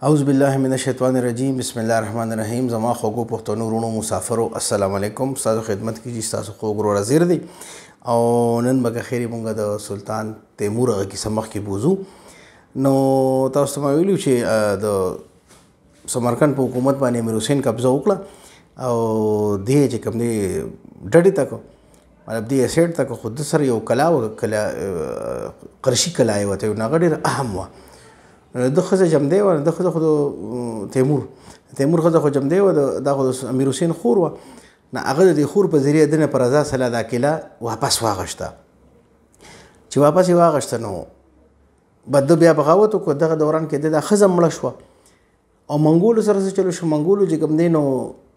اعوذ بالله من الشیطان الرجیم بسم الله الرحمن الرحیم. زما خوږو پښتنو ورونو مسافرو السلام علیکم. ستاسو خدمت کې چې تاسو خوږ ورور زیر دی او نن به خیر مونږ د سلطان تیمور هغه کیسه مخکې بوزو. نو تاسو ته ویلو چې د سمرقند په حکومت باندې امیر حسین قبضه وکړه او دې چې کوم دی ډډې تک مطلب دې اسیډ تک خود سره یو کلا قرشي کلا یې وته نو هغه ډېره اهم وه. د ښځه جمدی وه، د ښځه خو د تیمور ښځه خو جمدی وه، دا خو د امیر حسین خور وه. نه هغه د دې خور په ذریعه د نه په رضا سره دا کیله واپس واغشته. چې واپس یې واغشته نو بعد د بیا بغاوت وکړو. دغه دوران کې د ښځه مړه شوه او منګولو سره څه چلو شو. منګولو چې کوم دی نو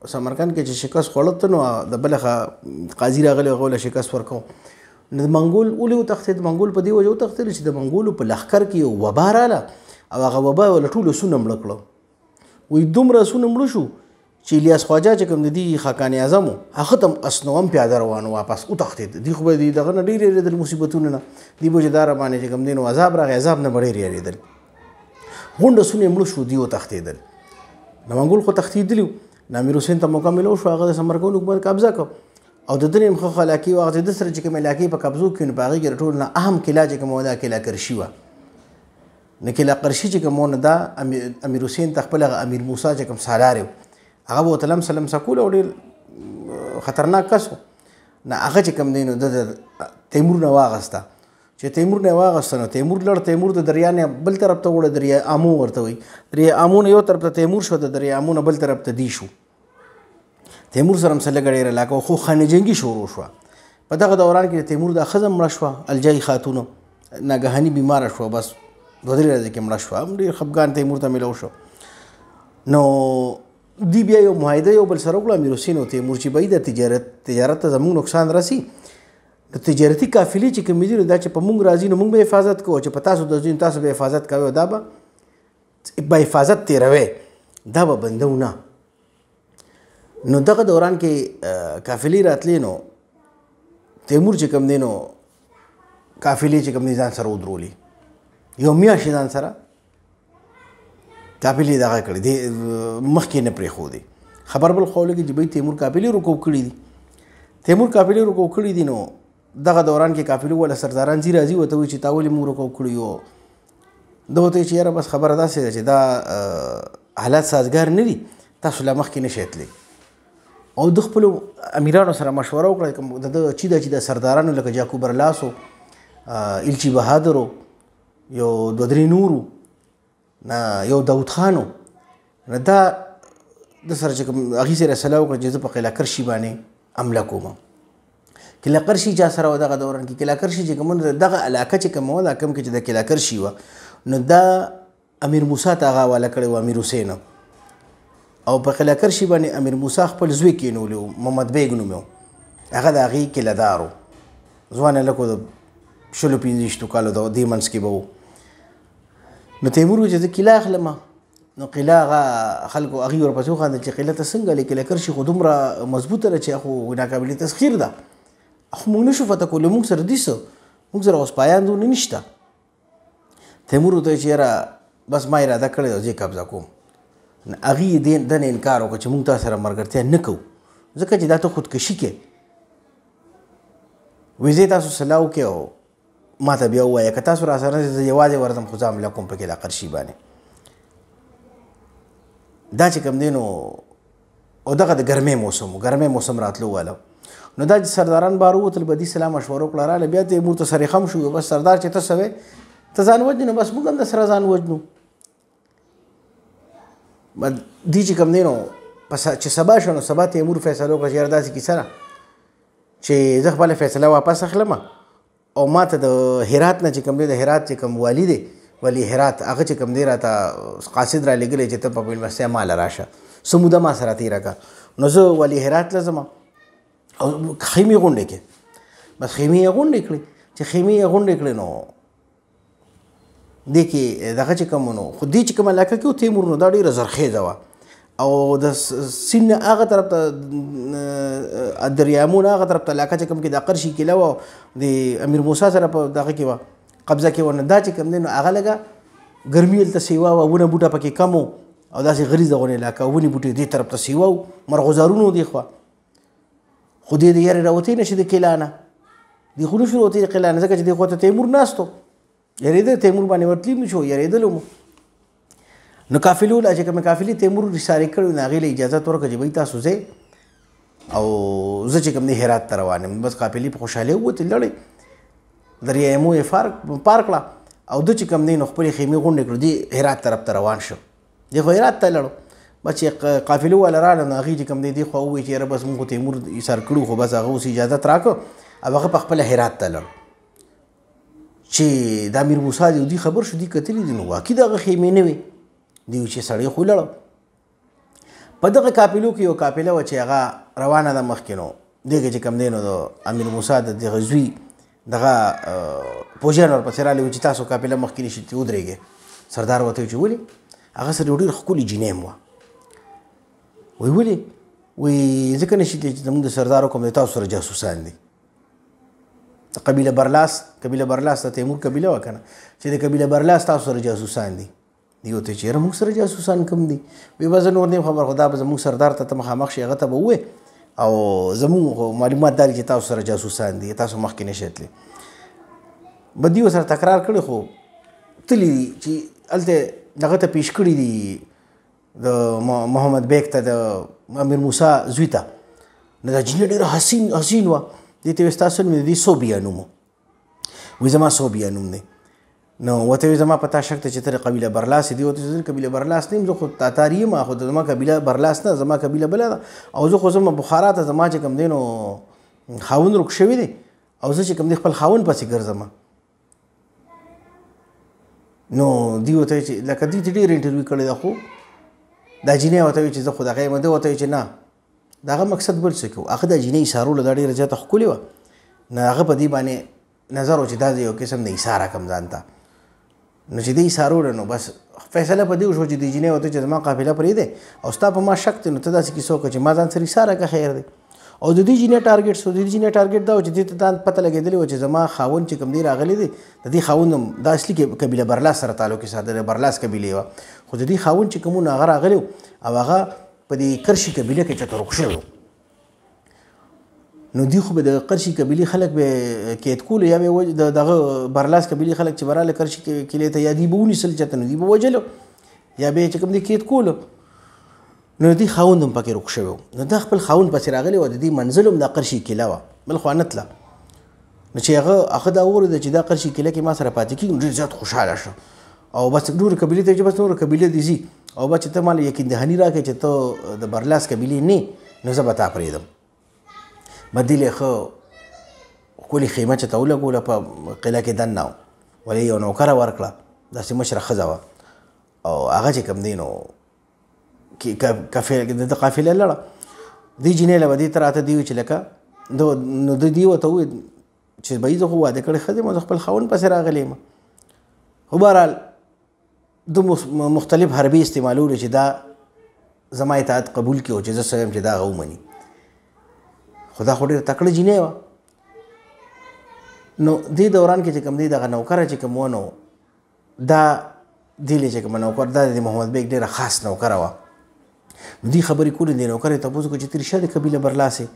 سمرقند کې چې شکست خوړل نو د بله قاضي راغلی هغه له شکست ورکو. نو د منګول ولې وتښتېد؟ منګول په دې وجه وتښتېد چې د منګولو په لښکر کې یو وبا راله او هغه وبا یې له ټولو سونه مړه کړه. وایي دومره سونه مړه شو چې الیاس خواجه چې کوم د دې خاقان اعظم و هغه ته هم اسنو هم پیاده روان واپس وتښتېد. دوی خو به دغه نه ډېر یېرېدل مصیبتونو نه، دوی به چې دا راباندې چې کوم دی نو عذاب راغی، عذاب نه به ډېر یېرېدل. غونډه سونه یې مړه شو، دوی وتښتېدل. د منګول خو تښتېدلي وو. د امیر حسین ته موقع میلاو شو، هغه د سمرقند حکومت قبضه کړ او د ده نه یې ښه علاقې واخیستې. د سره چې کوم علاقې په قبضو کې نو په هغې کې د ټولو نه اهم کلا چې کوم وه دا کلا کرشي وه. نو کلا قرشي چې کوم نه دا امیر حسین ته خپل هغه امیر موسی چې کوم سالار و هغه به ورته لمسه لمسه کول او ډېر خطرناک کس و. نه هغه چې کوم دی نو د تیمور نه واغسته. چې تیمور نه واغسته نو تیمور لړ تیمور د دریا نه بل طرف ته وړه، دریا آمو ورته وایي. دریا آمو نه یو طرف ته تیمور شو، د دریا آمو نه بل طرف ته دی شو. تیمور سره هم څه لږه ډېره علاقه خو خانه جنګي شروع شوه. په دغه دوران کې د تیمور دا ښځه مړه شوه، الجایي خاتون ناګهاني بیماره شوه، بس 2-3 ورځې کې مړه شوه. هم ډېر خفګان تیمور ته میلاو شو. نو دوی بیا یو معاهده یو بل سره وکړه امیر حسین او تیمور چې به د تجارت ته زموږ نقصان رسي. د تجارتي قافلې چې کومې دي نو دا چې په موږ راځي نو موږ به حفاظت کوو، چې په تاسو د ځي تاسو به حفاظت کوئ او دا به حفاظت تېروئ، دا به بندو نه. نو دغه دوران کې قافلې راتلې نو تیمور چې کوم دی نو قافلې چې کوم دی ځان سره ودرولي، یو میاشت ځان سره قافلې دغه کړي دي، مخکې نه پرېښودې. خبر بل خو لګي چې بھائی تیمور قافلې رکوب کړي دي. تیمور قافلې رکوب کړي دي نو دغه دوران کې قافلو والا سرداران ځي راځي ورته وایي چې تا ولې موږ رکوب کړي یو. ده ورته وایي چې یاره بس خبره داسې ده چې دا حالات سازګار نه دي، تاسو لا مخکې نشئ تللی. او د خپلو امیرانو سره مشوره وکړه د ده چې د سردارانو لکه جاکو برلاسو، الچي بهادرو، یو 2-3 نورو، یو داود خانو، دا د سره چې کوم هغې سره صلاح وکړه چې زه په قلعه کرشي باندې حمله کوم. قلعه کرشي چا سره وه دغه دوران کې؟ قلعه کرشي چې کوم دغه علاقه چې کومه وه دا کوم کې چې د قلعه کرشي وه نو دا امیر موسی ته هغه حواله کړی و، امیر حسین. او په قلعه کرشي باندې امیر موسی خپل زوی کېنولی و، محمد بیګ نوم و، هغه د هغې قلعه دار و. ځوان هلک و، د 25 کالو د دې منځ کې به و. نو تیمور چې زه قلعه اخلم نو قلعه هغه خلکو هغې ورپسې وخاندل چې قلعه ته څنګه لې قلعه کرشي خو دومره مضبوطه ده چې خو ناقابل تسخیر ده، خو موږ نشو فتح کولی، موږ سره دي څه، موږ سره اوس پایان دونه نشته. تیمور ورته وایي چې یاره بس ما اراده کړې ده زه یې قبضه کوم. هغې د نه انکار وکړه چې موږ تا سره ملګرتیا نه کوو ځکه چې دا ته خودکشي کوې. وایي زه تاسو صلاح وکړئ او ما ته بیا ووایه که تاسو را سره زه یوازې ورځم خو زه حمله کوم په قلعه کرشي باندې. دا چې کوم دی نو او دغه د ګرمۍ موسم و، ګرمۍ موسم راتلو والا نو دا چې سرداران بار ووتل بدي سلا مشوره وکړه راله بیا تیمور ته سره خم شو. بس سردار چې ته څه وې ته ځان وژنې نو بس موږ هم د سره ځان وژنو. دي چې کوم دی نو چې سبا شو نو سبا تیمور فیصله وکړه چې یاره داسې کیسه ده چې زه خپله فیصله واپس اخلم او ما ته د هرات نه چې کوم دی د هرات چې کوم والي دی ولی هرات هغه چې کوم دی راته قاصد را لېږلی چې ته په مېلمستیا ما له راشه څه موده ما سره تېره کړه. نو زه ولی هرات له ځم او خیمې غونډې کې بس خیمې یې غونډې کړې. چې خیمې یې غونډې کړې نو دې کې دغه چې کوم نو خو دې چې کوم علاقه کې و تیمور نو دا ډېره زرخیزه وه او د سیند هغه طرف ته دریامون هغه طرف ته علاقه چې کوم کې د قرشي کیله وه د امیر موسی سره په دغه کې وه قبضه کې ونه. دا چې کوم دی نو هغه لږه ګرمي هلته سیوا وه ونه بوټه پکې کم و او داسې غریزه غونې علاقه ونې بوټې دې طرف ته سیوا و مرغوزارونو دې خوا خو دې د یارې راوتی نه شي د قلعه نه دې خو نه شو راوتی د قلعه نه ځکه چې دې خوا ته تیمور ناست و یارېده تیمور باندې ورتلي نه شو یارېدلو مو نو قافلو لا چې کومې قافلې تیمور رسالې کړې نو هغې له اجازت ورکړه چې بهی تاسو ځئ او زه چې کوم دی هرات ته روان یم بس قافلې په خوشحالۍ ووتې لړې دریای مو یې پار کړه او ده چې کوم دی نو خپلې خیمې غونډې کړو دی هرات طرف ته روان شو دی خو هرات ته لړو بس چې قافلې والا راغله نو هغې چې کوم دی خوا ووایي چې یاره بس موږ خو تیمور ایثار کړو خو بس هغه اوس اجازت راکړه او هغه په خپله هرات ته لړ چې دا امیر موسی دی دوی خبر شو دوی کتلي دي نو واقعي د هغه خیمې نه وې دی چې سړی خو لړو په دغه قافلو کې یو قافله وه چې هغه روانه ده مخکې نو دغه چې کوم دی نو د امیر موسی د دغه زوی دغه پوجیان ورپسې راغلی و چې تاسو قافله مخکې نه شي ودرېږئ سردار ورته وایي چې ولې هغه سره یو ډېره ښکلې جینۍ هم وه وایي ولې وایي ځکه نه شي چې زموږ د سردار حکم دی تاسو سره جاسوسان دي قبیله برلاس د تیمور قبیله وه که نه چې د قبیله برلاس تاسو سره جاسوسان دي دی ورته چې یاره موږ سره جاسوسان کم دي وایي به زه نور نه یم خبر خو دا به زموږ سردار ته مخامخ شي هغه ته به ووایې او زموږ معلومات دا چې تاسو سره جاسوسان دي تاسو مخکې نه شئ تللی به دوی ورسره تکرار کړی خو تللي دي چې هلته دغه ته پیش کړي دي د محمد بیګ ته د امیر موسی زوی ته نو دا جینۍ ډېره حسین وه دې ته وایي ستاسو نوم دی صوبیا نوم وایي زما صوبیا نوم دی نو ورته وایي زما په تا شک ته چې ته د قبیله برلاس یې دی ورته زه د قبیله برلاس نه یم زه خو تاتار یم خو زما قبیله برلاس نه زما قبیله بله ده او زه خو زما بخارا ته زما چې کوم دی نو خاوند روک شوی دی او زه چې کوم دی خپل خاوند پسې ګرځم نو دی ورته وایي چې لکه دوی ته ډېر انټرویو کړی ده خو دا جینۍ ورته وایي چې زه خو دغه یم ده ورته وایي چې نه د هغه مقصد بل څه کوو هغه د جینۍ ایثارولو دا ډېره زیاته ښکلې وه نو هغه په دې باندې نظر و چې دا یو قسم د ایثار کم ځان ته نو چې دې ایثارولو نو بس فیصله په دې وشوه چې دې جینۍ ورته چې زما قافله پرېږدی او ستا په ما شک دی نو ته داسې کیسه وکړه چې ما ځان سره ایثار که خیر دی او د دې جینۍ ټارګېټ شو د دې جینۍ ټارګېټ دا و چې دې ته دا پته لګېدلې وه چې زما خاوند چې کوم دی راغلی دی د دې خاوند هم دا اصلي قبیله برلاس سره تعلق یې ساته د برلاس قبیلې وه خو د دې خاوند چې کوم و نو هغه راغلی و او هغه په دې کرشي قبیله کې چېرته روک شوی و نو دوی خو به د قرشي قبیلې خلک به قید کولو یا به دغه برلاس قبیلې خلک چې به راغله قرشي قلعې ته یا دوی به ونیسل چېرته نو دوی به وژلو یا به یې چې کوم دی قید کولو نو د دې خاوند هم پکې روک شوی و نو دا خپل خاوند پسې راغلی وه د دې منزل هم دا قرشي قلعه وه بل خوا نه تله نو چې هغه دا واورېده چې دا قرشي قلعه کې ما سره پاتې کېږي نو ډېر زیات خوشحاله شو او بس نورو قبیلې ته چې بس نورو قبیلې دې ځي او بس چې ته ماله یقین دهاني راکړې چې ته د برلاس قبیلې نه نو زه به تا پرېږدم بدیل یې ښه ښکلې خیمه چې ته ولګوله په قلعه کې دننه و ولې یو نوکره ورکړه داسې مشره ښځه وه او هغه چې کوم دی نو د قافله لړه دې جینۍ له به دې ته راته دي وي چې لکه نو د دې ورته وویل چې بهی زه خو واده کړی ښځه یم زه خپل خاوند پسې راغلی یم خو بهرحال ده مختلف حربې استعمالولو چې دا زما اطاعت قبول کړي او چې زه څه یم چې دا هغه ومني خو دا خو ډېره تکړه جینۍ وه نو دې دوران کې چې کوم دی دغه نوکره چې کوم و نو دا دې چې کوم نوکر دا د محمد بیګ ډېره خاص نوکره وه نو دې خبرې کولې دې نوکر یې تپوس وکړو چې ته رښتیا د قبیله برلاس یې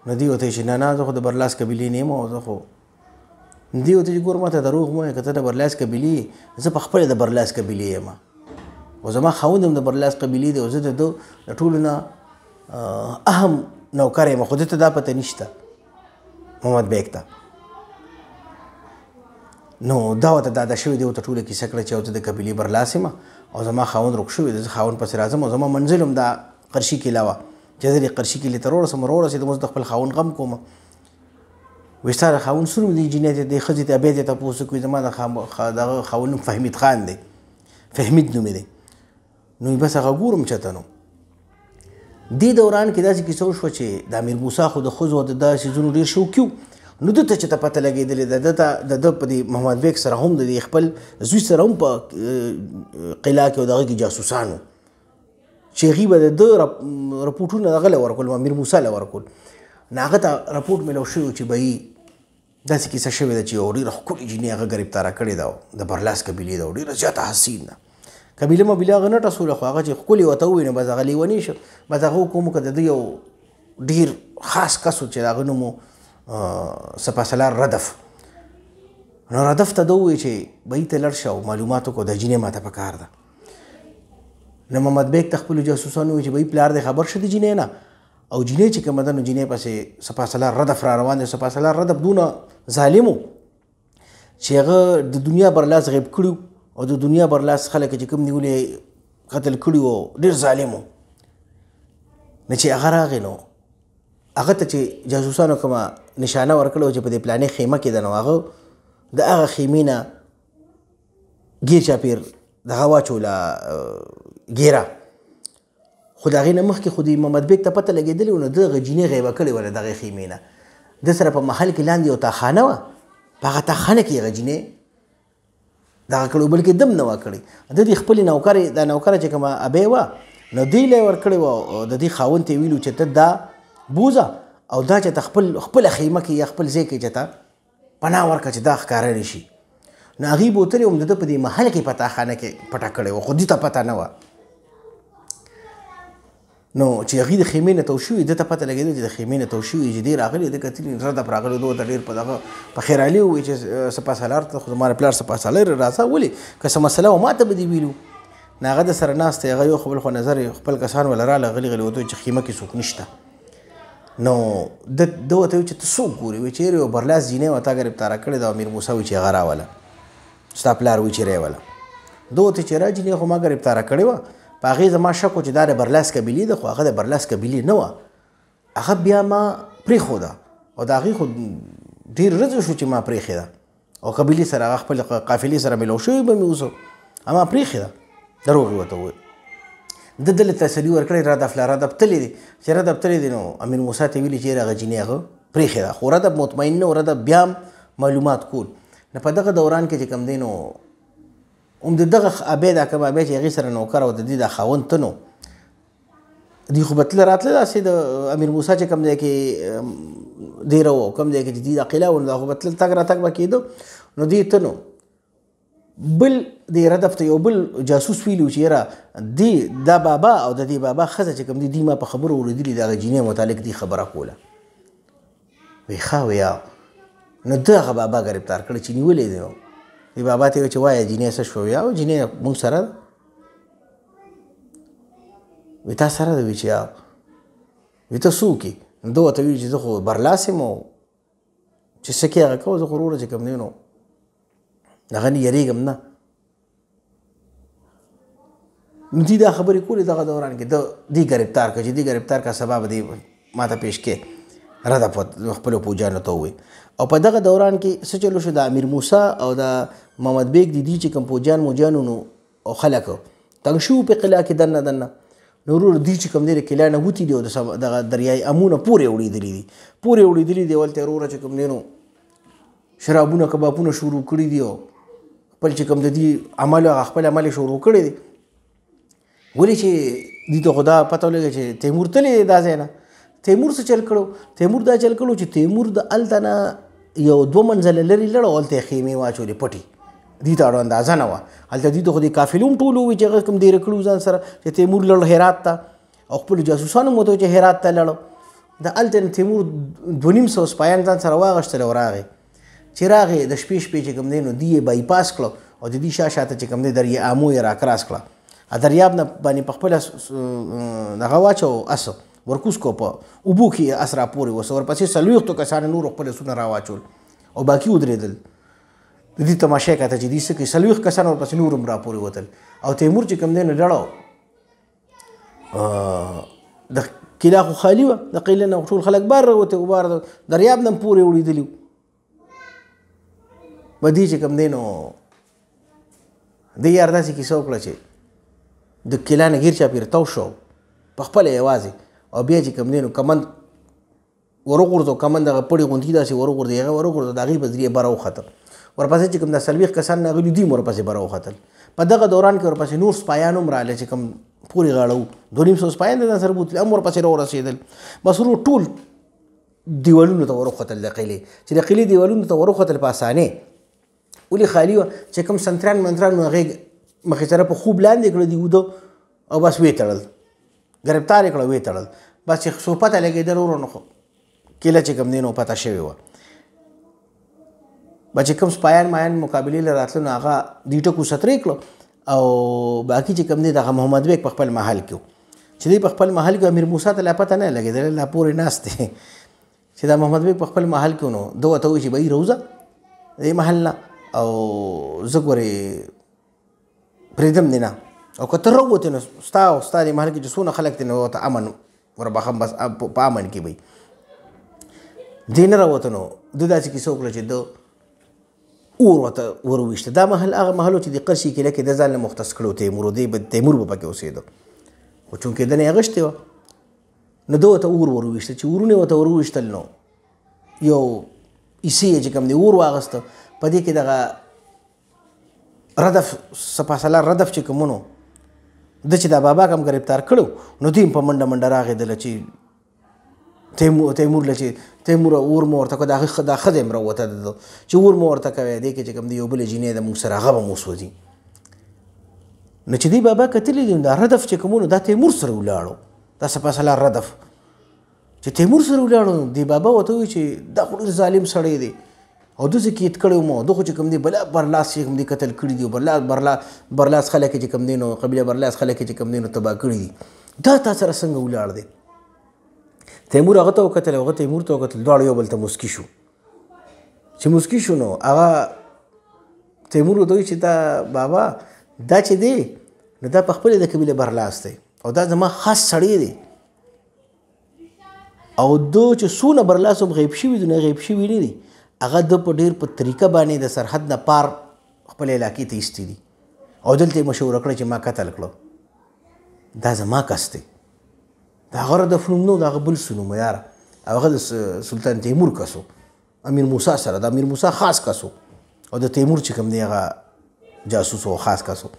نو دې ورته چې نه زه خو د برلاس قبیلې نه یم او زه خو دې ورته چې ګوره ما ته دروغ مه وایه که ته د برلاس قبیلې زه په خپله د برلاس قبیلې یم او زما خاوند هم د برلاس قبیلې دی او زه د ټولو نه اهم نوکر یم خو دې ته دا پته نشته محمد بیګ ته نو دا ورته دا شوي دی ورته ټوله کیسه کړه چې او زه د قبیلې برلاس یم او زما خاوند روک شوی دی زه خاوند پسې راځم او زما منزل هم دا قرشي قلعه وه چې زه دې قرشي قلعې ته راورسېدم اوس د خپل خاوند غم کوم وایي ستا د خاوند څه نوم دی جینۍ ته دې ښځې ته بیا دې تپوس وکړي زما دغه خاوند نوم فهمید خان دی فهمید نوم دی نو بس هغه ګورم چېرته نو دې دوران کې داسې کیسه وشوه چې د امیر موسی خو د ښځو د دا څیزونو ډېر شوقي و نو ده ته چې ته پته لګېدلې ده د ده په دې محمد بیګ سره هم د خپل زوی سره هم په قلعه کې او دغه کې جاسوسان و چې هغوی به د ده رپوټونه دغه له ورکول امیر موسی له ورکول نو هغه ته رپوټ میلاو شوی و چې به یې داسې کیسه شوې ده چې یو ډېره ښکلې جینۍ هغه ګرفتاره کړې ده د برلاس قبیلې ده او ډېره زیاته حسین ده قبیله مبیله هغه نه ټسوله خو هغه چې ښکلې ورته ووایي نو بس هغه لیونی شو بس هغه وکړو که د ده یو ډېر خاص کس و چې د هغه نوم و سپاسالار ردف نو ردف ته ده ووایي چې بهي ته لړ شه او معلومات وکړو د جینۍ ماته پکار ده نو محمد بیګ ته خپلو جاسوسانو ووایي چې بهي پلار دی خبر شه د جینۍ نه او جینۍ چې کومه ده نو جینۍ پسې سپاسالار ردف را روان دی سپاسالار ردف دونه ظالم و چې هغه د دنیا برلاس غیب کړي او د دنیا برلاس خلک چې کوم نیولې قتل کړي وو ډېر ظالم و نو چې هغه راغی نو هغه ته چې جاسوسانو کومه نشانه ورکړې وه چې په دې پلانې خیمه کې ده نو هغه د هغه خیمې نه ګیر چاپېر دغه واچوله ګیره خو د هغې نه مخکې خو د محمد بیګ ته پته لګېدلې وه نو د هغه جینۍ غیبه کړې وله د هغې خیمې نه ده سره په محل کې لاندې یو تاخانه وه په هغه تاخانه کې هغه جینۍ دغه کړی بلکې دم نه وه کړی د دې خپلې نوکرې دا نوکره چې کومه ابۍ وه نو دوی له یې ورکړې وه د دې خاوند ته یې ویلو چې ته دا بوځه او دا چې ته خپله خیمه کې یا خپل ځای کې چې ته پناه ورکړه چې دا ښکاره نه شي نو هغې بوتلې هم د ده په دې محل کې په تاخانه کې پټه کړې وه خو دې ته پته نه وه نو چې هغې د خیمې نه تو شوي ده ته پته لګېدل چې د خیمې نه تو شوي چې دی راغلي ده کتلي ردف راغلی ده ورته ډېر په دغه په خیرالي ووایي چې سپاسالار ته خو زما د پلار سپاسالار راځه ولې که څه مسله وه ما ته به دې ویلو نو هغه د سره ناست دی هغه یو خو بل خو نظر خپل کسان وله راله غلي غلي ورته چې خیمه کې څوک نشته نو ده ورته وایي چې ته څوک ګورې وایي چې یې یو برلاس جینۍ وه تا ګرفتاره کړې ده او امیر موسی وایي چې هغه راوله ستا پلار وایي چې راوله ده ورته چې را جینۍ خو ما ګرفتاره کړې وه په هغې زما شک و چې دا د برلاس قبیلې ده خو هغه د برلاس قبیلې نه وه هغه بیا ما پرېښوده او د هغې خو ډېر ورځې شو چې ما پرېښې ده او قبیلې سره هغه خپل قافلې سره میلاو شوي به مې اوسو اما پرېښې ده دروغ یې ورته ووایي ده دله تسلي ورکړې ردف لا ردف تللی دی چې ردف تللی دی نو امیر موسی ته ویلي چې یاره هغه جینۍ هغه پرېښې ده خو ردف مطمئن نه و ردف بیا هم معلومات کول نو په دغه دوران کې چې کوم دی نو هم د دغه ابۍ دا کومه ابۍ چې هغې سره نوکر او د دې دا خاوند ته نو دوی خو به تله راتله داسې د امیر موسی چې کوم ځای کې دیره و کوم ځای کې چې دوی دا قلعه و نو دا خو به تله تګ راتګ به کېده نو دې ته نو بل د ردف ته یو بل جاسوس ویلي و چې یاره دې دا بابا او د دې بابا ښځه چې کوم دي دوی ما په خبرو اورېدلي د هغه جینۍ متعلق دې خبره کوله وایي ښه ویا نو ده هغه بابا ګرفتار کړی چې نیولی دی دی بابا ته چې وایه جینۍ څه شوه یا جینۍ موږ سره ده وایي تا سره ده وایي چې یا وایي ته څه وکړې نو ده ورته ویلي چې زه خو برلاس یم او چې څه کې هغه کوه زه خو وروره چې کوم دی نو هغه نه یریږم نه نو دوی دا خبرې کولې دغه دوران کې ده دې ګرفتار کړه چې دې ګرفتار کړه سبا به دې ما ته پیش کې ردف خپلو پوجانو ته ووایي او په دغه دوران کې څه چلو شو د امیر موسی او د محمد بیګ د دې چې کوم پوجان موجانو نو او خلک تنګ شو په قلعه کې دننه دننه نو ورور دوی چې کوم دی د قلعه نه وتي دي او دغه دریای امونه پورې وړېدلي دي ولته وروره چې کوم دی نو شرابونه کبابونه شروع کړي دي او خپل چې کوم د دې عمل هغه خپل عمل شروع کړی دی ولې چې دوی ته خو دا پته ولګي چې تیمور تللی دی دا ځای نه تیمور څه چل کړو تیمور دا چل کړو چې تیمور د هلته نه یو 2 منزله لرې لړ او هلته یې خیمې واچولې پټې دوی ته اړو اندازه نه وه هلته دوی ته خو د قافلې هم ټول ووایي چې هغه کوم دیره کړي ځان سره چې تیمور لړ هرات ته او خپلو جاسوسانو هم ورته چې هرات ته لړو د هلته نه تیمور 250 سپایان ځان سره واغېشتل او راغی چې راغی د شپې چې کوم دی نو دوی یې بایپاس کړو او د دې شاته چې کوم دی دریای امو یې راکراس کړه دریاب نه باندې په خپله دغه واچو اس ورکوس کو په اوبو کې اس را پورې وسه ورپسې 40 کسان نور خپل سونه را واچول او باقي ودرېدل د دې تماشا کاته چې دې څه کې 40 کسان ورپسې نور هم را پورې وتل او تیمور چې کوم دی نو ډړو د قلعه خو خالي وه د قلعه نه ټول خلک بار راوتې او بار دریاب نه پورې وړېدلي په دې چې کوم دی نو دې یار داسې کیسه وکړه چې د قلعه نه ګیر چاپېره تو شو په خپله یوازې او بیا چې کوم دی نو کمند وروغورځو کمند هغه پړې غوندې داسې وروغورځي هغه وروغورځو د هغې په ذریعې بره وختل ورپسې چې کوم دا 40 کسان راغلي دوی هم ورپسې بره وختل په دغه دوران کې ورپسې نور سپایان هم راغلی چې کوم پورې غاړه وو 250 سپایان د ځان سره بوتلي هم ورپسې راورسېدل بس ورو ټول دیوالونو ته وروختل د قلعې چې د قلعې دیوالونو ته وروختل په اسانۍ ولې خالي وه چې کوم سنتران منتران نو هغې مخې سره په خوب لاندې کړه دي وده او بس ویې تړل ګرفتار یې کړه ویې تړل بس چې څو پته لګېدل ورو نو خو کیله چې کوم دی نو پته شوې وه به چې کوم سپایان مایان مقابلې له راتلو نو هغه دوی ټکو سترې کړو او باقي چې کوم دی دغه محمد بیګ په خپل محل کې چې دی په خپل محل کې امیر موسی ته لا پته نه لګېدل لا پورې ناست دی چې دا محمد بیګ په خپل محل کې نو ده ورته وایي چې بهي روزه دې محل نه او زه ګورې پرېږدم دې نه او که ته راووتې نو ستا او ستا دې محل کې چې څونه خلک دي نو ورته امن وربخم بس په امن کې به دې نه راووته نو ده داسې کیسه وکړه چې ده اور ورته ورویشته دا محل هغه محل و چې د قرشي کیله کې د ځان نه مختص کړو تیمور تیمور به پکې اوسېده خو چونکې ده نه یې اغوښتې وه نو ده ورته اور ورویشته چې اورونه یې ورته ورویشتل نو یو عیسې یې چې کوم دی اور واغسته په دې کې دغه ردف سپاسالار ردف چې کومونو ده چې دا بابا کم ګرفتار کړو نو دوی په منډه منډه راغېدله چې تیمور له چې تیمور اور مو ورته کړه دا ښځه یې راووته ده چې اور مو ورته کوی دې کې چې کوم دی یو بلې جینۍ ده موږ سره هغه به مو سوځي نو چې دی بابا کتلی دي دا ردف چې کومونو دا تیمور سره ولاړو دا سپاسالار ردف چې تیمور سره ولاړو دی بابا ورته وایي چې دا خو ډېر ظالم سړی دی او داسې قید کړی مو ده خو چې کوم دی بلا برلاس چې کوم دی قتل کړي دي برلاس خلک چې کوم دی نو قبیله برلاس خلک چې کوم دی نو تباه کړي دي دا تا سره څنګه ولاړ دی تیمور هغه ته وکتل هغه تیمور ته وکتل دواړه یو بل ته مسکي شو چې مسکي شو نو هغه تیمور ورته وایي چې دا بابا دا چې دی نو دا په خپله د قبیله برلاس دی او دا زما خاص سړی دی او ده چې څونه برلاس هم غیب شوي دي نه غیب شوي نه دي هغه ده په ډېر په طریقه باندې د سرحد نه پار خپل علاقې ته ایستي دي او دلته یې مشوره کړه چې ما قتل کړه دا زما کس دی د هغه ردف نوم نه و د هغه بل څه نوم یاره او هغه د سلطان تیمور کس و امیر موسی سره د امیر موسی خاص کس و او د تیمور چې کوم دی هغه جاسوس و خاص کس و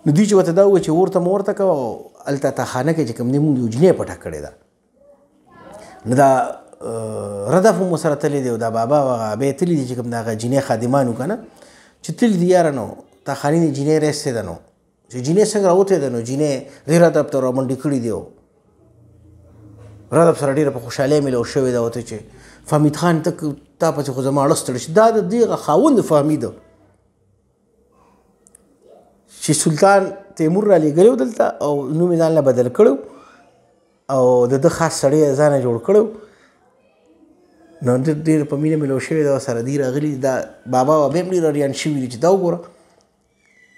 نو دوی چې ورته دا ووایي چې اور ته مو ورته کوه او هلته تاخانه کې چې کوم دی مونږ یو جینۍ پټه کړې ده نو دا ردف هم ورسره تللی دی او دا بابا او هغه ابۍ تللي دي چې کوم د هغه جینۍ خادمان وو که نه چې تللي دي یاره نو تاخانې د جینۍ رایستې ده نو چې جینۍ څنګه راوتې ده نو جینۍ دې ردف ته رامنډې کړي دي او ردف سره ډېره په خوشحالۍ میلاو شوې ده ورته چې فهمید خان ته تا پسې خو زما اړه ستړی شي دا د دې هغه خاوند فهمیده چې سلطان تیمور را لېږلی و دلته او نوم یې ځان له بدل کړی او د ده خاص سړی یې ځانه جوړ کړی نو ډېر په مینه میلاو شوې ده ورسره دی راغلي دا بابا او بیا هم ډېر اریان شوي دي چې دا وګوره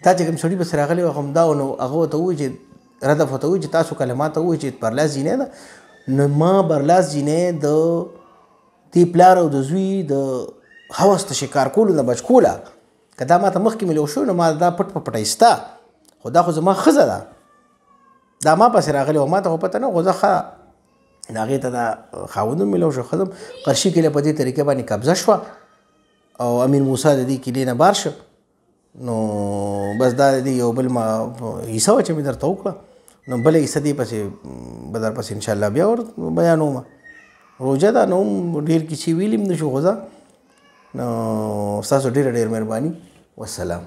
دا چې کوم سړي پسې راغلی و همدا و نو هغه ورته ووایي چې ردف ورته ووایي چې تاسو کله ما ته ووایي چې برلاس جینۍ ده نو ما برلاس جینۍ د دې پلار او د زوی د هوس د شکار کولو نه بچ کوله که دا ما ته مخکې میلاو شوی نو ما دا پټ په پټه ایسته خو دا خو زما ښځه ده دا ما پسې راغلی و ما ته خو پته نه خو زه ښه د هغې ته دا خاوند هم میلاو شو ښځه هم قرشي کیله په دې طریقې باندې قبضه شوه او امیر موسی د دې کیلې نه بار شو نو بس دا د یو بل ما حصه وه چې مې درته وکړه نو بله حصه دې پسې به در پسې انشاءالله بیا ور بیانومه روژه ده نو هم ډېر کیسې ویلي هم نه شو خو نو ستاسو ډېره ډېر مهرباني والسلام